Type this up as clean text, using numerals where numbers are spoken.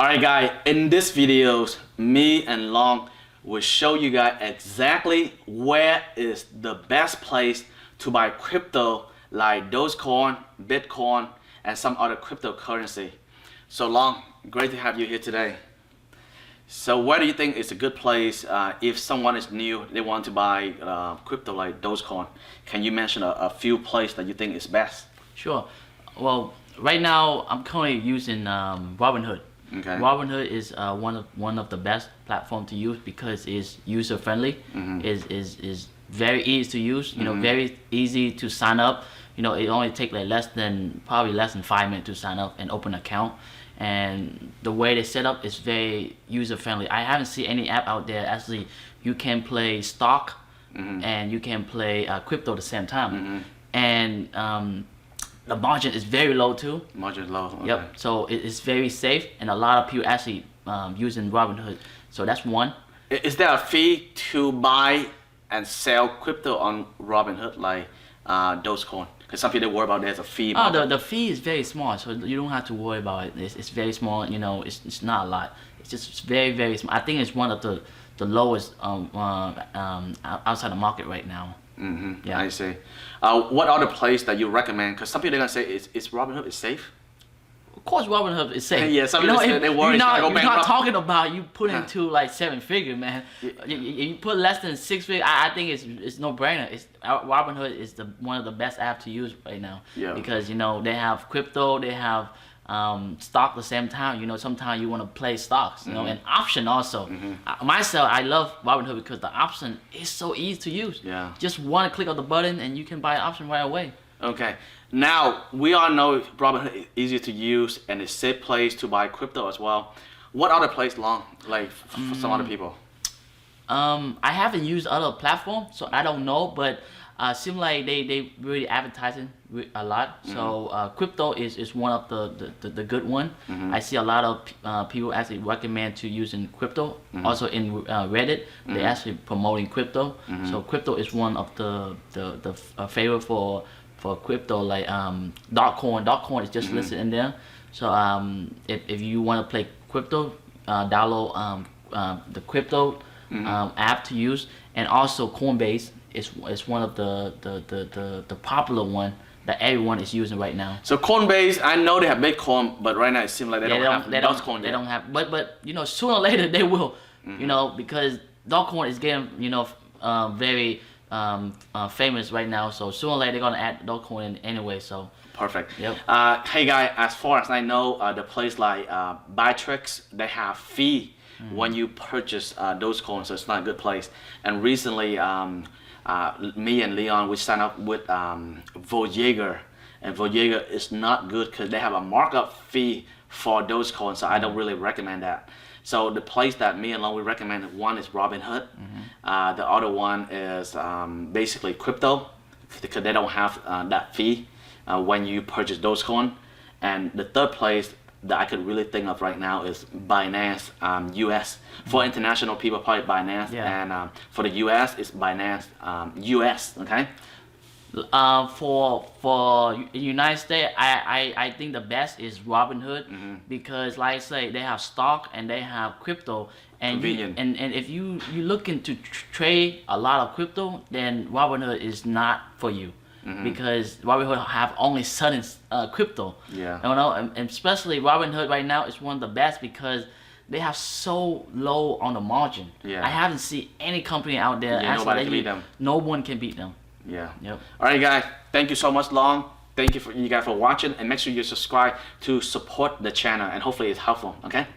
Alright guys, in this video, me and Long will show you guys exactly where is the best place to buy crypto like Dogecoin, Bitcoin, and some other cryptocurrency. So Long, great to have you here today. So where do you think is a good place if someone is new, they want to buy crypto like Dogecoin? Can you mention a few places that you think is best? Sure. Well, right now I'm currently using Robinhood. Okay. Robinhood is one of the best platform to use because it's user friendly. Is very easy to use. You know, very easy to sign up. You know, it only takes like probably less than 5 minutes to sign up and open an account. And the way they set up is very user friendly. I haven't seen any app out there actually you can play stock and you can play crypto at the same time. And the margin is very low too. Margin low. Okay. Yep. So it's very safe, and a lot of people actually using Robinhood. So that's one. Is there a fee to buy and sell crypto on Robinhood like Dogecoin? Because some people worry about there's a fee. Oh, the fee is very small, so you don't have to worry about it. It's very small. You know, it's not a lot. It's just very small. I think it's one of the lowest outside the market right now. Yeah. I see. What other place that you recommend? Because some people are gonna say is Robinhood is safe. Of course, Robinhood is safe. Yeah, some people say they worry. You're not talking about you put into like 7 figure, man. You put less than 6 figure. I think it's no brainer. Robinhood is one of the best apps to use right now. Yeah. Because you know they have crypto, they have stock at the same time. You know, sometimes you want to play stocks. You know, and option also. Myself, I love Robinhood because the option is so easy to use. Yeah. Just one click of the button and you can buy an option right away. Okay. Now we all know Robinhood is easy to use and it's a safe place to buy crypto as well. What other place, Long, like for some other people? I haven't used other platforms, so I don't know, but seem like they really advertising a lot. So crypto is one of the good one. I see a lot of people actually recommend to using crypto. Also in Reddit, they actually promoting crypto. So crypto is one of the favorite for crypto, like Dogecoin. Dogecoin is just listed in there. So if you want to play crypto, download the crypto app to use, and also COINBASE is one of the popular one that everyone is using right now. So COINBASE, I know they have Bitcoin, but right now it seems like they don't have Dogecoin. They don't have, but you know, sooner or later they will. You know, because Dogecoin is getting very famous right now. So sooner or later they're gonna add Dogecoin in anyway. So perfect. Yep. Hey guys, as far as I know, the place like Bittrex, they have fee when you purchase Dogecoin, so it's not a good place. And recently, me and Leon, we signed up with Voyager, and Voyager is not good because they have a markup fee for Dogecoin, so I don't really recommend that. So the place that me and Leon we recommend, one is Robinhood, the other one is basically crypto, because they don't have that fee when you purchase Dogecoin. And the third place that I could really think of right now is Binance US. For international people, probably Binance, and for the US, it's Binance US. Okay. For United States, I think the best is Robinhood because, like I say, they have stock and they have crypto. And convenient. And if you looking to trade a lot of crypto, then Robinhood is not for you. Because Robinhood have only certain crypto. Yeah. You know, and especially Robinhood right now is one of the best because they have so low on the margin. Yeah. I haven't seen any company out there nobody can beat them. No one can beat them. Yeah. Yep. All right, guys. Thank you so much, Long. Thank you guys for watching, and make sure you subscribe to support the channel, and hopefully it's helpful. Okay.